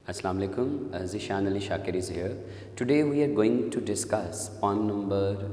Assalamu alaikum, Zishan Ali Shakir is here. Today we are going to discuss poem number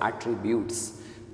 attributes.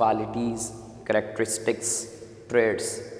qualities, characteristics, traits,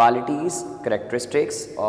Qualities, characteristics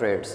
traits,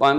poem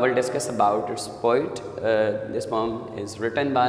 will discuss about its poet. This poem is written by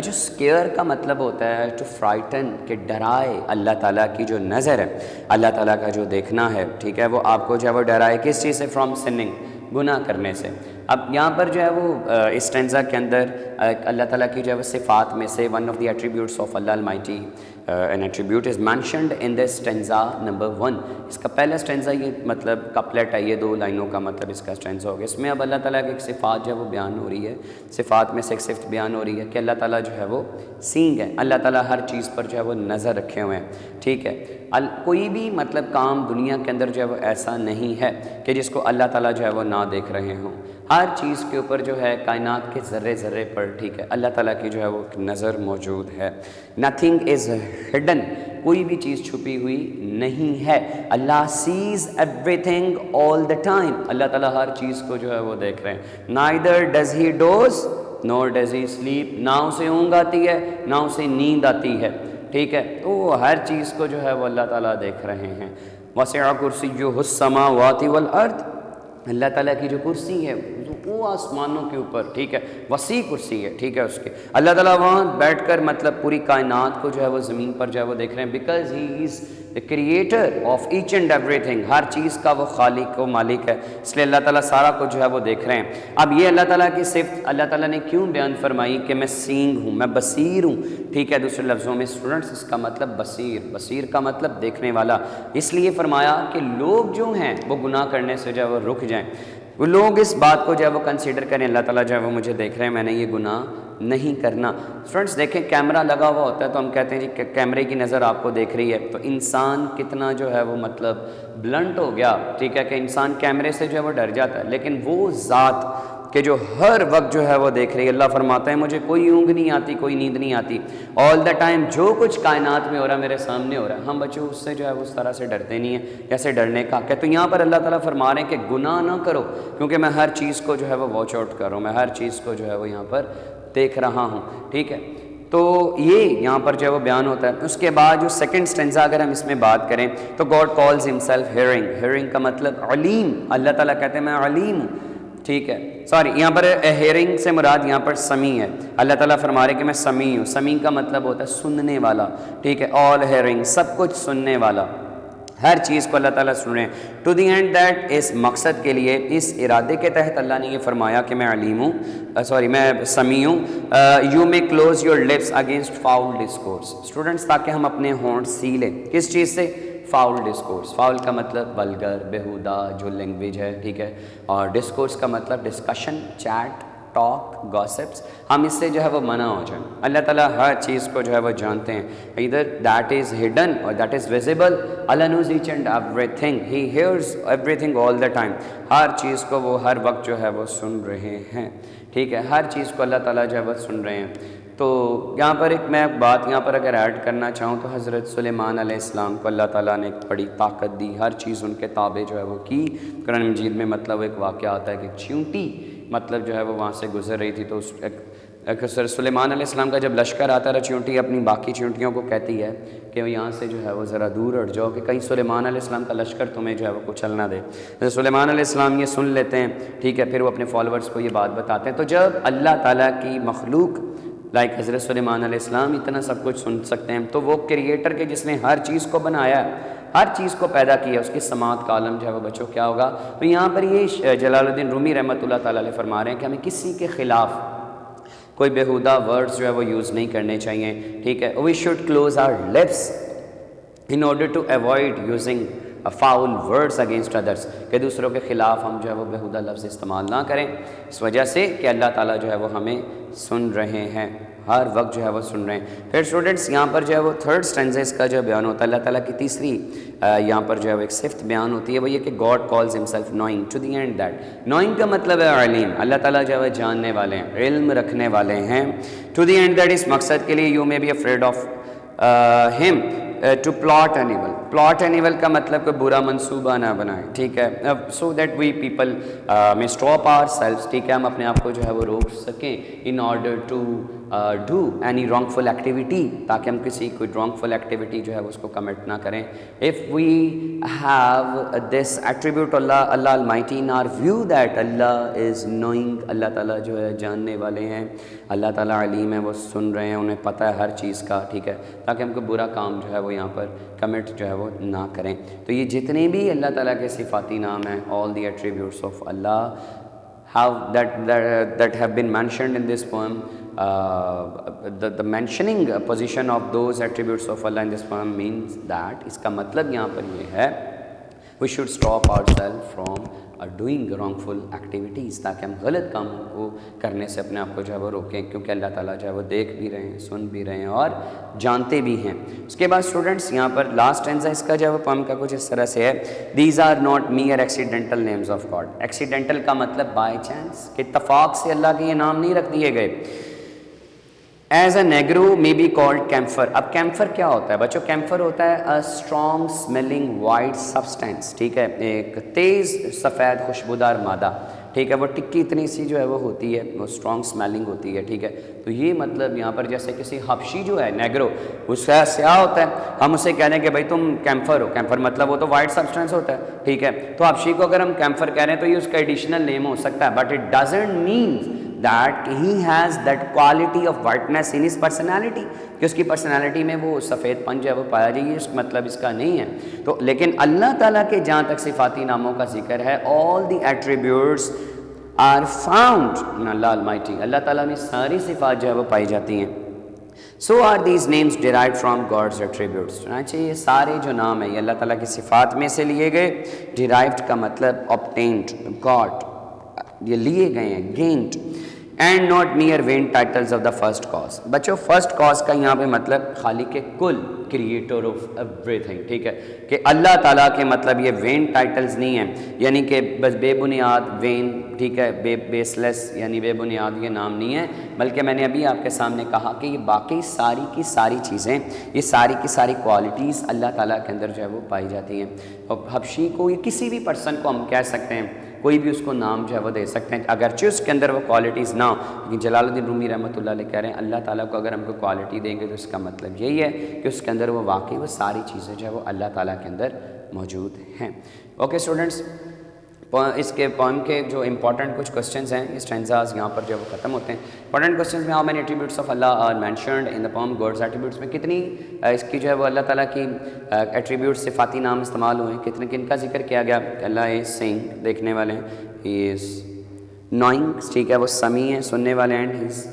جو square کا مطلب ہوتا ہے to فرائٹن، کہ ڈرائے. اللہ تعالیٰ کی جو نظر ہے، اللہ تعالیٰ کا جو دیکھنا ہے، ٹھیک ہے، وہ آپ کو جو ہے وہ ڈرائے کس چیز سے؟ فرام سننگ، گناہ کرنے سے. اب یہاں پر جو ہے وہ اس اسٹینزا کے اندر اللہ تعالیٰ کی جو ہے وہ صفات میں سے one of the attributes of Allah almighty, an attribute is mentioned in this stanza number 1. اس کا پہلا اسٹینزا یہ مطلب کپلیٹ ہے، یہ 2 لائنوں کا مطلب اس کا اسٹینزا ہوگا. اس میں اب اللہ تعالیٰ کی ایک صفات جو ہے وہ بیان ہو رہی ہے، صفات میں سے ایک صفت بیان ہو رہی ہے کہ اللہ تعالیٰ جو ہے وہ سینگ ہے. اللہ تعالیٰ ہر چیز پر جو ہے وہ نظر رکھے ہوئے ہیں، ٹھیک ہے. کوئی بھی مطلب کام دنیا کے اندر جو ہے وہ ایسا نہیں ہے کہ جس کو اللہ تعالیٰ جو ہے وہ نہ دیکھ رہے ہوں. ہر چیز کے اوپر جو ہے کائنات کے ذرے ذرے پر، ٹھیک ہے، اللہ تعالیٰ کی جو ہے وہ نظر موجود ہے. نتھنگ از ہڈن، کوئی بھی چیز چھپی ہوئی نہیں ہے. Allah sees everything all the time, Allah تعالیٰ ہر چیز کو جو ہے وہ دیکھ رہے ہیں. Neither does he doze nor does he sleep, نہ اسے اونگ آتی ہے نہ اسے نیند آتی ہے، ٹھیک ہے. تو وہ ہر چیز کو جو ہے وہ اللہ تعالیٰ دیکھ رہے ہیں. وسع کرسیہ السماوات والارض، اللہ تعالیٰ کی جو کرسی ہے وہ آسمانوں کے اوپر، ٹھیک ہے، وسیع کرسی ہے، ٹھیک ہے اس کے. اللہ تعالیٰ وہاں بیٹھ کر مطلب پوری کائنات کو جو ہے وہ زمین پر جو ہے وہ دیکھ رہے ہیں. Because he is the creator of each and everything, ہر چیز کا وہ خالق و مالک ہے، اس لیے اللہ تعالیٰ سارا کو جو ہے وہ دیکھ رہے ہیں. اب یہ اللہ تعالیٰ کی صفت اللہ تعالیٰ نے کیوں بیان فرمائی کہ میں سینگ ہوں، میں بصیر ہوں، ٹھیک ہے. دوسرے لفظوں میں اسٹوڈنٹس اس کا مطلب بصیر، بصیر کا مطلب دیکھنے والا. اس لیے فرمایا کہ لوگ جو ہیں وہ گناہ کرنے سے جو ہے وہ رک جائیں، وہ لوگ اس بات کو جو ہے وہ کنسیڈر کریں اللہ تعالیٰ جو ہے وہ مجھے دیکھ رہے ہیں، میں نے یہ گناہ نہیں کرنا. فرینڈس دیکھیں کیمرہ لگا ہوا ہوتا ہے تو ہم کہتے ہیں جی کیمرے کی نظر آپ کو دیکھ رہی ہے، تو انسان کتنا جو ہے وہ مطلب بلنٹ ہو گیا، ٹھیک ہے، کہ انسان کیمرے سے جو ہے وہ ڈر جاتا ہے. لیکن وہ ذات کہ جو ہر وقت جو ہے وہ دیکھ رہی ہے، اللہ فرماتا ہے مجھے کوئی اونگ نہیں آتی، کوئی نیند نہیں آتی، آل دا ٹائم جو کچھ کائنات میں ہو رہا ہے میرے سامنے ہو رہا ہے. ہم بچے اس سے جو ہے اس طرح سے ڈرتے نہیں ہیں جیسے ڈرنے کا کہ. تو یہاں پر اللہ تعالیٰ فرما رہے ہیں کہ گناہ نہ کرو کیونکہ میں ہر چیز کو جو ہے وہ واچ آؤٹ کر رہا ہوں، میں ہر چیز کو جو ہے وہ یہاں پر دیکھ رہا ہوں، ٹھیک ہے. تو یہ یہاں پر جو ہے وہ بیان ہوتا ہے. اس کے بعد جو سیکنڈ اسٹینزا اگر ہم اس میں بات کریں تو God calls himself hearing, hearing کا مطلب علیم، اللہ تعالیٰ کہتے ہیں میں علیم ہوں، ٹھیک ہے. سوری یہاں پر ہیئرنگ سے مراد یہاں پر سمیع ہے. اللہ تعالیٰ فرما رہے کہ میں سمیع ہوں، سمیع کا مطلب ہوتا ہے سننے والا، ٹھیک ہے. آل ہیئرنگ، سب کچھ سننے والا، ہر چیز کو اللہ تعالیٰ سن رہے ہیں. ٹو دی اینڈ دیٹ، اس مقصد کے لیے، اس ارادے کے تحت اللہ نے یہ فرمایا کہ میں علیم ہوں، میں سمیع ہوں. You may close your lips against foul discourse, students تاکہ ہم اپنے ہونٹ سی لیں کس چیز سے؟ Foul discourse. فاؤل کا مطلب ولگر، بیہودہ جو لینگویج ہے، ٹھیک ہے. اور ڈسکورس کا مطلب ڈسکشن، چیٹ، ٹاک، گاسپس. ہم اس سے جو ہے وہ منع ہو جائیں. اللہ تعالیٰ ہر چیز کو جو ہے وہ جانتے ہیں، ادھر دیٹ از ہڈن اور that is visible. Allah knows each and everything, he hears everything all the time. ہر چیز کو وہ ہر وقت جو ہے وہ سن رہے ہیں، ٹھیک ہے. ہر چیز کو اللہ تعالیٰ جو ہے وہ سن رہے ہیں. تو یہاں پر ایک میں بات یہاں پر اگر ایڈ کرنا چاہوں تو حضرت سلیمان علیہ السلام کو اللہ تعالیٰ نے ایک بڑی طاقت دی، ہر چیز ان کے تابع جو ہے وہ کی. قرآن مجید میں مطلب ایک واقعہ آتا ہے کہ چیونٹی مطلب جو ہے وہ وہاں سے گزر رہی تھی، تو اس حضرت سلیمان علیہ السلام کا جب لشکر آتا ہے چیونٹی اپنی باقی چیونٹیوں کو کہتی ہے کہ وہ یہاں سے جو ہے وہ ذرا دور ہٹ جاؤ کہ کہیں سلیمان علیہ السلام کا لشکر تمہیں جو ہے وہ کچل نہ دے. حضرت سلیمان علیہ السلام یہ سن لیتے ہیں، ٹھیک ہے. پھر وہ اپنے فالوورز کو یہ بات بتاتے ہیں. تو جب اللہ تعالیٰ کی مخلوق لائک حضرت سلیمان علیہ السلام اتنا سب کچھ سن سکتے ہیں، تو وہ کریٹر کے جس نے ہر چیز کو بنایا ہے، ہر چیز کو پیدا کیا، اس کی سماعت کا عالم جو ہے وہ بچوں کیا ہوگا. تو یہاں پر یہ جلال الدین رومی رحمۃ اللہ تعالیٰ علیہ فرما رہے ہیں کہ ہمیں کسی کے خلاف کوئی بیہودہ ورڈز جو ہے وہ یوز نہیں کرنے چاہیے، ٹھیک ہے. We should close our lips in order to avoid using foul words against others, کہ دوسروں کے خلاف ہم جو ہے وہ بیہودہ لفظ استعمال نہ کریں، اس وجہ سے کہ اللہ تعالیٰ جو ہے وہ ہمیں سن رہے ہیں، ہر وقت جو ہے وہ سن رہے ہیں. پھر اسٹوڈنٹس یہاں پر جو ہے وہ تھرڈ اسٹینزا اس کا جو بیان ہوتا ہے، اللہ تعالیٰ کی تیسری یہاں پر جو ہے وہ ایک صفت بیان ہوتی ہے، وہ یہ کہ God calls himself knowing. To the end that, knowing کا مطلب ہے علیم، اللہ تعالیٰ جو ہے وہ جاننے والے ہیں، علم رکھنے والے ہیں. ٹو دی اینڈ دیٹ، اس مقصد کے لیے you may be afraid of him, to plot an evil. Plot an evil کا مطلب کوئی برا منصوبہ نہ بنائیں, ٹھیک ہے, so that we people may stop ourselves, ٹھیک ہے, ہم اپنے آپ کو جو ہے وہ روک سکیں in order to do any wrongful activity, تاکہ ہم کسی کوئی رانگ فل ایکٹیویٹی جو ہے اس کو کمٹ نہ کریں. If we have this attribute Allah almighty in our view that Allah is knowing, Allah تعالیٰ جو ہے جاننے والے ہیں, اللہ تعالیٰ علیم ہے, وہ سن رہے ہیں, انہیں پتہ ہے ہر چیز کا, ٹھیک ہے, تاکہ ہم کو برا کام جو ہے وہ یہاں پر کمٹ جو ہے وہ نہ کریں. تو یہ جتنے بھی اللہ تعالیٰ کے صفاتی نام ہیں, all the attributes of Allah that have been mentioned in this poem, the mentioning position of those attributes of Allah in this poem means that اس کا مطلب یہاں پر یہ ہے we should stop ourselves from doing wrongful activities, تاکہ ہم غلط کاموں کو کرنے سے اپنے آپ کو جو ہے وہ روکیں, کیونکہ اللہ تعالیٰ جو ہے وہ دیکھ بھی رہے ہیں, سن بھی رہے ہیں اور جانتے بھی ہیں. اس کے بعد اسٹوڈنٹس یہاں پر لاسٹ اسٹینزا اس کا جو ہے وہ پوئم کا کچھ اس طرح سے ہے. These are not mere accidental names of God. Accidental کا مطلب بائی چانس, کہ اتفاق سے اللہ کے یہ نام نہیں رکھ دیے گئے. As a negro may be called camphor. اب کیمفر کیا ہوتا ہے بچوں؟ کیمفر ہوتا ہے a strong smelling white substance, ٹھیک ہے, ایک تیز سفید خوشبودار مادہ, ٹھیک ہے, وہ ٹکی اتنی سی جو ہے وہ ہوتی ہے, وہ اسٹرانگ اسمیلنگ ہوتی ہے, ٹھیک ہے. تو یہ مطلب یہاں پر جیسے کسی حبشی جو ہے نیگرو, اس کا سیاہ ہوتا ہے, ہم اسے کہہ رہے ہیں کہ بھائی تم کیمفر ہو. کیمفر مطلب وہ تو وائٹ سبسٹینس ہوتا ہے, ٹھیک ہے. تو حبشی کو اگر ہم کیمفر کہہ رہے ہیں تو یہ اس کا ایڈیشنل نیم ہو سکتا ہے, but it doesn't means that he has that quality of whiteness in his personality, کہ اس کی پرسنالٹی میں وہ سفید پن جو ہے وہ پایا جائے, اس مطلب اس کا نہیں ہے. تو لیکن اللہ تعالیٰ کے جہاں تک صفاتی ناموں کا ذکر ہے, all the attributes are found in Allah Almighty. اللہ تعالیٰ میں ساری صفات جو ہے وہ پائی جاتی ہیں. So are these names derived from God's attributes. چنانچہ یہ سارے جو نام ہیں یہ اللہ تعالیٰ کی صفات میں سے لیے گئے. Derived کا مطلب obtained, got, یہ لیے گئے ہیں, gained, and not mere vain titles of the first cause. بچوں فرسٹ کاز کا یہاں پہ مطلب خالق کل, کریٹر آف ایوری تھنگ, ٹھیک ہے, کہ اللہ تعالیٰ کے مطلب یہ وین ٹائٹلز نہیں ہیں, یعنی کہ بس بے بنیاد وین, ٹھیک ہے, بیس لیس یعنی بے بنیاد یہ نام نہیں ہے, بلکہ میں نے ابھی آپ کے سامنے کہا کہ یہ باقی ساری کی ساری چیزیں, یہ ساری کی ساری کوالٹیز اللہ تعالیٰ کے اندر جو ہے وہ پائی جاتی ہیں. اور حبشی کو یا کسی بھی پرسن کو ہم کہہ سکتے ہیں, کوئی بھی اس کو نام جو ہے وہ دے سکتے ہیں, اگرچہ اس کے اندر وہ کوالٹیز نہ ہو, لیکن جلال الدین رومی رحمۃ اللہ علیہ کہہ رہے ہیں اللہ تعالیٰ کو اگر ہم کو کوالٹی دیں گے تو اس کا مطلب یہی ہے کہ اس کے اندر وہ واقعی وہ ساری چیزیں جو ہے وہ اللہ تعالیٰ کے اندر موجود ہیں. اوکے اسٹوڈنٹس, اس کے پوئم کے جو امپورٹنٹ کچھ کوسچنز ہیں, یہ اسٹینزاز یہاں پر جو وہ ختم ہوتے ہیں. امپورٹنٹ کوسچنز میں how many attributes of Allah are mentioned in the poem God's attributes, میں کتنی اس کی جو ہے وہ اللہ تعالیٰ کی ایٹریبیوٹ صفاتی نام استعمال ہوئے, کتنے کن کا ذکر کیا گیا. اللہ از سینگ, دیکھنے والے ہیں, ہی از نوئنگ, ٹھیک ہے, وہ سمیع ہے, سننے والے ہیں, ہی از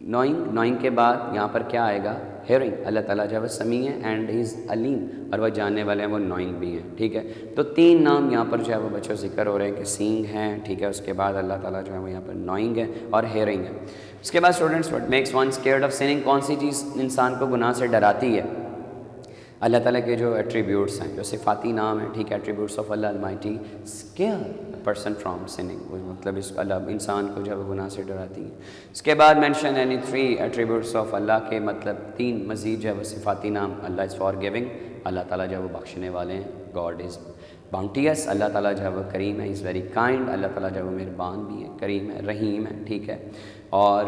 نوئنگ. نوئنگ کے بعد یہاں پر کیا آئے گا؟ ہیئرنگ. اللہ تعالیٰ جو ہے وہ سمیع ہے, اینڈ ہی از علیم, اور وہ جاننے والے ہیں, وہ نوئنگ بھی ہیں, ٹھیک ہے. تو تین نام یہاں پر جو ہے وہ بچوں ذکر ہو رہے ہیں کہ سینگ ہیں, ٹھیک ہے, اس کے بعد اللہ تعالیٰ جو ہے وہ یہاں پر نوئنگ ہے اور ہیئرنگ ہے. اس کے بعد students what makes one scared of sinning, کون سی چیز انسان کو گناہ سے ڈراتی ہے؟ اللہ تعالیٰ کے جو ایٹریبیوٹس ہیں, جو صفاتی نام ہیں, ٹھیک ہے, attributes of Allah almighty scare person from sinning, مطلب اس اللہ انسان کو جو ہے وہ گناہ سے ڈراتی ہے. اس کے بعد مینشن اینی 3 ایٹریبیوٹس آف اللہ کے مطلب 3 مزید جو ہے وہ صفاتی نام. اللہ از فار گیونگ, اللہ تعالیٰ جو ہے وہ بخشنے والے ہیں. گاڈ از باؤنٹیس, اللہ تعالیٰ جو ہے وہ کریم ہے. از ویری کائنڈ, اللہ تعالیٰ جو ہے وہ مہربان بھی ہے, کریم ہے, رحیم ہے, ٹھیک ہے. اور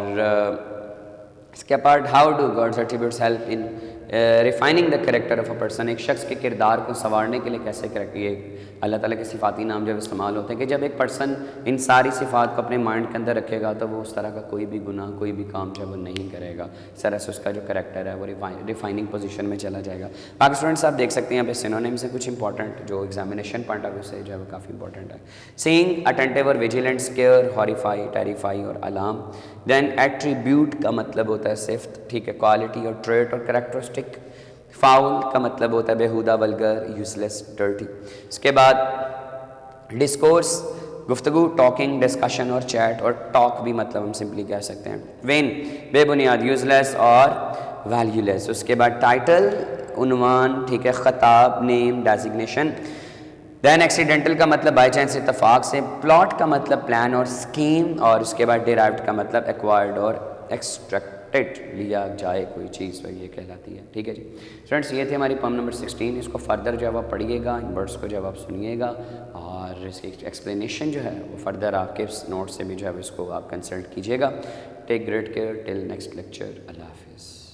اس کے part how do God's attributes help in refining the character of a person, ایک شخص کے کردار کو سنوارنے کے لیے کیسے یہ اللہ تعالیٰ کے صفاتی نام جب استعمال ہوتے ہیں کہ جب ایک پرسن ان ساری صفات کو اپنے مائنڈ کے اندر رکھے گا تو وہ اس طرح کا کوئی بھی گناہ, کوئی بھی کام جو ہے وہ نہیں کرے گا. اس طرح سے اس کا جو کریکٹر ہے وہ ریفائننگ پوزیشن میں چلا جائے گا. باقی اسٹوڈنٹس آپ دیکھ سکتے ہیں یہاں پہ سینونیمز سے کچھ امپورٹنٹ جو ایگزامینیشن پوائنٹ آف ویو سے جو ہے وہ کافی امپورٹنٹ ہے. سینگ, اٹینٹیو اور ویجیلنٹ, اسکیئر, ہاریفائی, ٹیریفائی اور الارم. دین ایٹریبیوٹ کا مطلب ہوتا ہے صفت, ٹھیک ہے, کوالٹی اور ٹریٹ اور کریکٹرسٹک. فاؤل کا مطلب ہوتا ہے بےہودہ, ولگر, یوز لیس, ڈرٹی. اس کے بعد ڈسکورس, گفتگو, ٹاکنگ, ڈسکشن اور چیٹ, اور ٹاک بھی مطلب ہم سمپلی کہہ سکتے ہیں. وین, بے بنیاد, یوز لیس اور ویلیو لیس. اس کے بعد ٹائٹل, عنوان, ٹھیک ہے, خطاب, نیم, ڈیزگنیشن. دین ایکسیڈنٹل کا مطلب بائی چانس, اتفاق سے. پلاٹ کا مطلب پلان اور اسکیم, اور اس کے بعد ڈیرائیوڈ کا مطلب ایکوائرڈ اور ایکسٹریکٹڈ. ایکسپیکٹڈ لیا جائے کوئی چیز وہ یہ کہلاتی ہے. ٹھیک ہے جی اسٹوڈنٹس, یہ تھے ہماری پم نمبر 16. اس کو فردر جو ہے آپ پڑھیے گا, ان ورڈس کو جب آپ سنیے گا, اور اس کی ایکسپلینیشن جو ہے وہ فردر آپ کے نوٹ سے بھی جو ہے اس کو آپ کنسلٹ کیجیے گا. Take great care till next lecture. Allah حافظ.